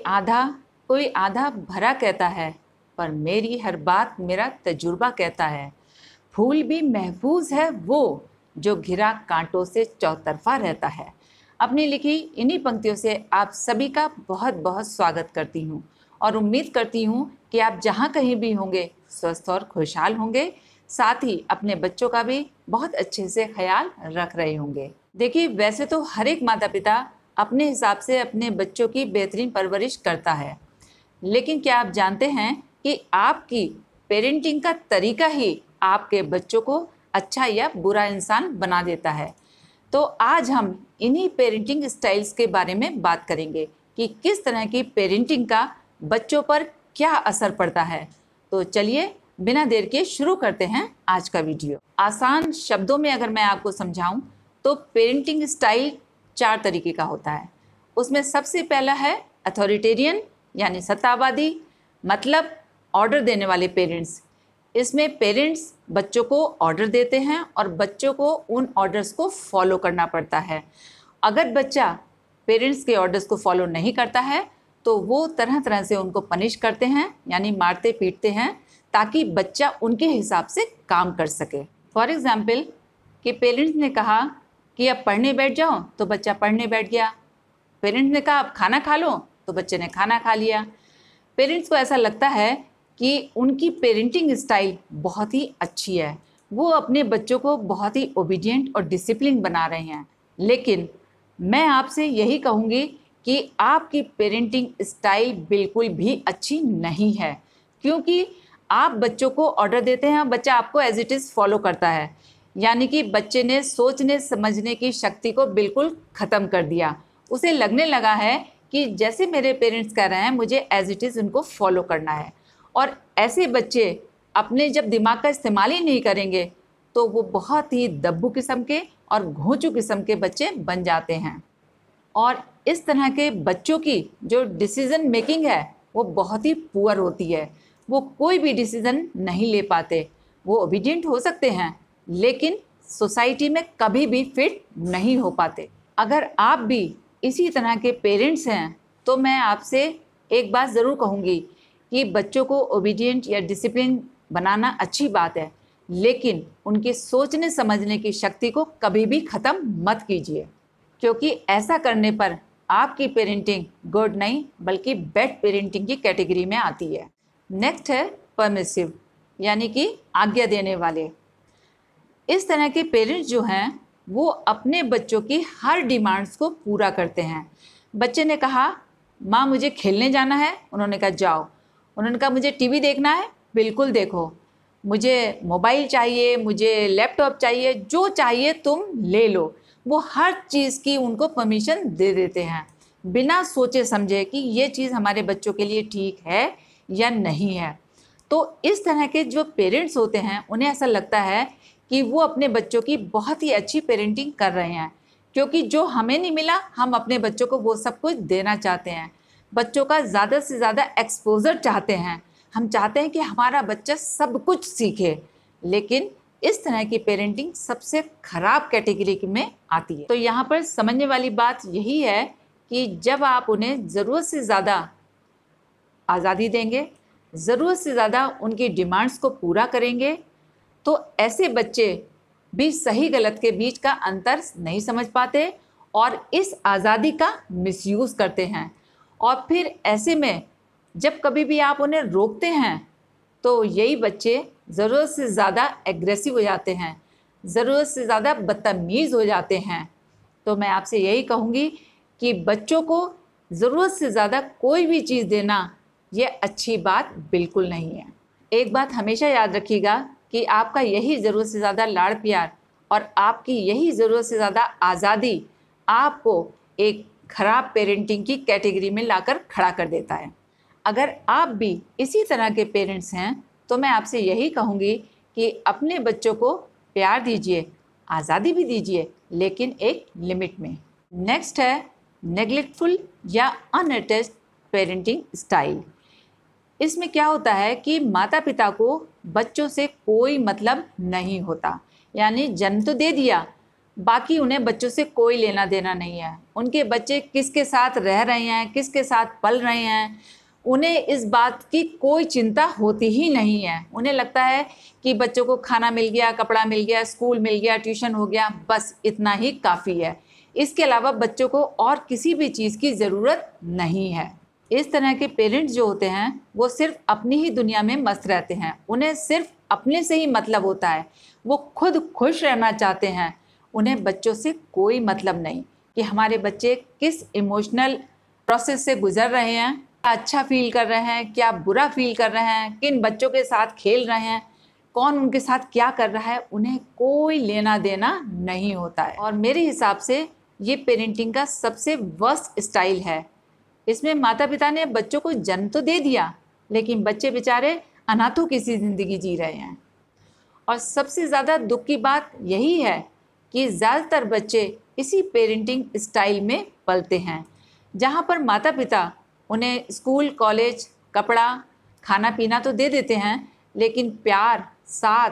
कोई आधा भरा कहता है, पर मेरी हर बात मेरा तजुर्बा कहता है। फूल भी महफूज है वो, जो घिरा कांटों से चौतरफा रहता है। अपनी लिखी इन्हीं पंक्तियों से आप सभी का बहुत बहुत स्वागत करती हूँ और उम्मीद करती हूँ कि आप जहाँ कहीं भी होंगे स्वस्थ और खुशहाल होंगे, साथ ही अपने बच्चों का भी बहुत अच्छे से ख्याल रख रहे होंगे। देखिए, वैसे तो हर एक माता पिता अपने हिसाब से अपने बच्चों की बेहतरीन परवरिश करता है, लेकिन क्या आप जानते हैं कि आपकी पेरेंटिंग का तरीका ही आपके बच्चों को अच्छा या बुरा इंसान बना देता है। तो आज हम इन्हीं पेरेंटिंग स्टाइल्स के बारे में बात करेंगे कि किस तरह की पेरेंटिंग का बच्चों पर क्या असर पड़ता है। तो चलिए बिना देर के शुरू करते हैं आज का वीडियो। आसान शब्दों में अगर मैं आपको समझाऊं तो पेरेंटिंग स्टाइल 4 तरीके का होता है। उसमें सबसे पहला है अथॉरिटेरियन यानी सत्तावादी, मतलब ऑर्डर देने वाले पेरेंट्स। इसमें पेरेंट्स बच्चों को ऑर्डर देते हैं और बच्चों को उन ऑर्डर्स को फॉलो करना पड़ता है। अगर बच्चा पेरेंट्स के ऑर्डर्स को फॉलो नहीं करता है तो वो तरह तरह से उनको पनिश करते हैं, यानी मारते पीटते हैं, ताकि बच्चा उनके हिसाब से काम कर सके। फॉर एग्ज़ाम्पल कि पेरेंट्स ने कहा कि अब पढ़ने बैठ जाओ तो बच्चा पढ़ने बैठ गया। पेरेंट्स ने कहा अब खाना खा लो तो बच्चे ने खाना खा लिया। पेरेंट्स को ऐसा लगता है कि उनकी पेरेंटिंग स्टाइल बहुत ही अच्छी है, वो अपने बच्चों को बहुत ही ओबीडिएंट और डिसिप्लिन बना रहे हैं। लेकिन मैं आपसे यही कहूँगी कि आपकी पेरेंटिंग स्टाइल बिल्कुल भी अच्छी नहीं है, क्योंकि आप बच्चों को ऑर्डर देते हैं, बच्चा आपको एज इट इज़ फॉलो करता है, यानी कि बच्चे ने सोचने समझने की शक्ति को बिल्कुल ख़त्म कर दिया। उसे लगने लगा है कि जैसे मेरे पेरेंट्स कह रहे हैं मुझे एज इट इज़ उनको फॉलो करना है। और ऐसे बच्चे अपने जब दिमाग का इस्तेमाल ही नहीं करेंगे तो वो बहुत ही दब्बू किस्म के और घोंचू किस्म के बच्चे बन जाते हैं। और इस तरह के बच्चों की जो डिसीज़न मेकिंग है वो बहुत ही पुअर होती है। वो कोई भी डिसीज़न नहीं ले पाते। वो ओबीडिएंट हो सकते हैं लेकिन सोसाइटी में कभी भी फिट नहीं हो पाते। अगर आप भी इसी तरह के पेरेंट्स हैं तो मैं आपसे एक बात ज़रूर कहूँगी कि बच्चों को ओबीडिएंट या डिसिप्लिन बनाना अच्छी बात है, लेकिन उनके सोचने समझने की शक्ति को कभी भी ख़त्म मत कीजिए, क्योंकि ऐसा करने पर आपकी पेरेंटिंग गुड नहीं बल्कि बैड पेरेंटिंग की कैटेगरी में आती है। नेक्स्ट है परमिसिव, यानी कि आज्ञा देने वाले। इस तरह के पेरेंट्स जो हैं वो अपने बच्चों की हर डिमांड्स को पूरा करते हैं। बच्चे ने कहा माँ मुझे खेलने जाना है, उन्होंने कहा जाओ। उन्होंने कहा मुझे टीवी देखना है, बिल्कुल देखो। मुझे मोबाइल चाहिए, मुझे लैपटॉप चाहिए, जो चाहिए तुम ले लो। वो हर चीज़ की उनको परमिशन दे देते हैं बिना सोचे समझे कि ये चीज़ हमारे बच्चों के लिए ठीक है या नहीं है। तो इस तरह के जो पेरेंट्स होते हैं उन्हें ऐसा लगता है कि वो अपने बच्चों की बहुत ही अच्छी पेरेंटिंग कर रहे हैं, क्योंकि जो हमें नहीं मिला हम अपने बच्चों को वो सब कुछ देना चाहते हैं। बच्चों का ज़्यादा से ज़्यादा एक्सपोजर चाहते हैं। हम चाहते हैं कि हमारा बच्चा सब कुछ सीखे, लेकिन इस तरह की पेरेंटिंग सबसे ख़राब कैटेगरी में आती है। तो यहाँ पर समझने वाली बात यही है कि जब आप उन्हें ज़रूरत से ज़्यादा आज़ादी देंगे, ज़रूरत से ज़्यादा उनकी डिमांड्स को पूरा करेंगे, तो ऐसे बच्चे भी सही गलत के बीच का अंतर नहीं समझ पाते और इस आज़ादी का मिसयूज़ करते हैं। और फिर ऐसे में जब कभी भी आप उन्हें रोकते हैं तो यही बच्चे ज़रूरत से ज़्यादा एग्रेसिव हो जाते हैं, ज़रूरत से ज़्यादा बदतमीज़ हो जाते हैं। तो मैं आपसे यही कहूँगी कि बच्चों को ज़रूरत से ज़्यादा कोई भी चीज़ देना ये अच्छी बात बिल्कुल नहीं है। एक बात हमेशा याद रखिएगा कि आपका यही ज़रूरत से ज़्यादा लाड़ प्यार और आपकी यही ज़रूरत से ज़्यादा आज़ादी आपको एक ख़राब पेरेंटिंग की कैटेगरी में लाकर खड़ा कर देता है। अगर आप भी इसी तरह के पेरेंट्स हैं तो मैं आपसे यही कहूँगी कि अपने बच्चों को प्यार दीजिए, आज़ादी भी दीजिए, लेकिन एक लिमिट में। नेक्स्ट है नेग्लेक्टफुल या अनअटैच्ड पेरेंटिंग स्टाइल। इसमें क्या होता है कि माता पिता को बच्चों से कोई मतलब नहीं होता, यानी जन्म तो दे दिया बाकी उन्हें बच्चों से कोई लेना देना नहीं है। उनके बच्चे किसके साथ रह रहे हैं, किसके साथ पल रहे हैं, उन्हें इस बात की कोई चिंता होती ही नहीं है। उन्हें लगता है कि बच्चों को खाना मिल गया, कपड़ा मिल गया, स्कूल मिल गया, ट्यूशन हो गया, बस इतना ही काफ़ी है। इसके अलावा बच्चों को और किसी भी चीज़ की ज़रूरत नहीं है। इस तरह के पेरेंट्स जो होते हैं वो सिर्फ अपनी ही दुनिया में मस्त रहते हैं। उन्हें सिर्फ अपने से ही मतलब होता है। वो खुद खुश रहना चाहते हैं। उन्हें बच्चों से कोई मतलब नहीं कि हमारे बच्चे किस इमोशनल प्रोसेस से गुजर रहे हैं, क्या अच्छा फील कर रहे हैं, क्या बुरा फील कर रहे हैं, किन बच्चों के साथ खेल रहे हैं, कौन उनके साथ क्या कर रहा है, उन्हें कोई लेना देना नहीं होता है। और मेरे हिसाब से ये पेरेंटिंग का सबसे वर्स्ट स्टाइल है। इसमें माता पिता ने बच्चों को जन्म तो दे दिया, लेकिन बच्चे बेचारे अनाथों की सी ज़िंदगी जी रहे हैं। और सबसे ज़्यादा दुख की बात यही है कि ज़्यादातर बच्चे इसी पेरेंटिंग स्टाइल में पलते हैं, जहाँ पर माता पिता उन्हें स्कूल, कॉलेज, कपड़ा, खाना पीना तो दे देते हैं, लेकिन प्यार, साथ,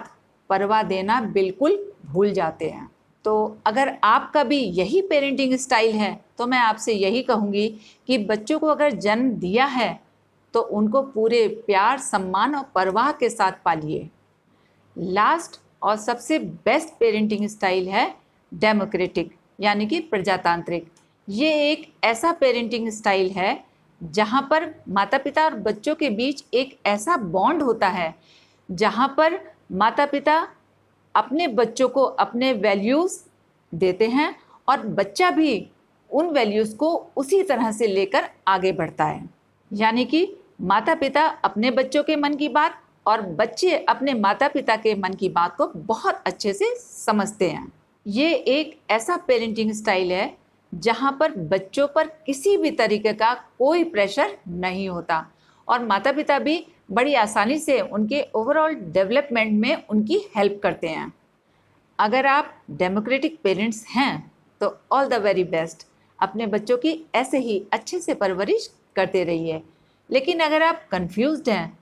परवाह देना बिल्कुल भूल जाते हैं। तो अगर आपका भी यही पेरेंटिंग स्टाइल है तो मैं आपसे यही कहूँगी कि बच्चों को अगर जन्म दिया है तो उनको पूरे प्यार, सम्मान और परवाह के साथ पालिए। लास्ट और सबसे बेस्ट पेरेंटिंग स्टाइल है डेमोक्रेटिक, यानी कि प्रजातांत्रिक। ये एक ऐसा पेरेंटिंग स्टाइल है जहाँ पर माता पिता और बच्चों के बीच एक ऐसा बॉन्ड होता है जहाँ पर माता पिता अपने बच्चों को अपने वैल्यूज़ देते हैं और बच्चा भी उन वैल्यूज़ को उसी तरह से लेकर आगे बढ़ता है। यानी कि माता पिता अपने बच्चों के मन की बात और बच्चे अपने माता पिता के मन की बात को बहुत अच्छे से समझते हैं। ये एक ऐसा पेरेंटिंग स्टाइल है जहाँ पर बच्चों पर किसी भी तरीके का कोई प्रेशर नहीं होता और माता पिता भी बड़ी आसानी से उनके ओवरऑल डेवलपमेंट में उनकी हेल्प करते हैं। अगर आप डेमोक्रेटिक पेरेंट्स हैं तो ऑल द वेरी बेस्ट। अपने बच्चों की ऐसे ही अच्छे से परवरिश करते रहिए। लेकिन अगर आप कंफ्यूज्ड हैं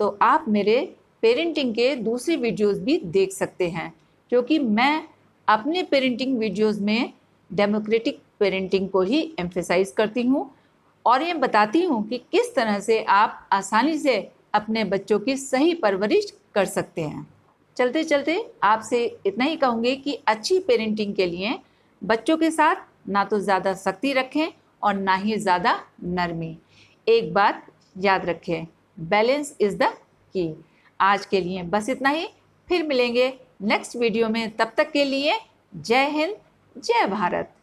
तो आप मेरे पेरेंटिंग के दूसरे वीडियोस भी देख सकते हैं, क्योंकि मैं अपने पेरेंटिंग वीडियोस में डेमोक्रेटिक पेरेंटिंग को ही एम्फेसाइज करती हूँ और ये बताती हूँ कि किस तरह से आप आसानी से अपने बच्चों की सही परवरिश कर सकते हैं। चलते चलते आपसे इतना ही कहूँगी कि अच्छी पेरेंटिंग के लिए बच्चों के साथ ना तो ज़्यादा सख्ती रखें और ना ही ज़्यादा नरमी। एक बात याद रखें, बैलेंस इज़ द की। आज के लिए बस इतना ही, फिर मिलेंगे नेक्स्ट वीडियो में। तब तक के लिए जय हिंद, जय भारत।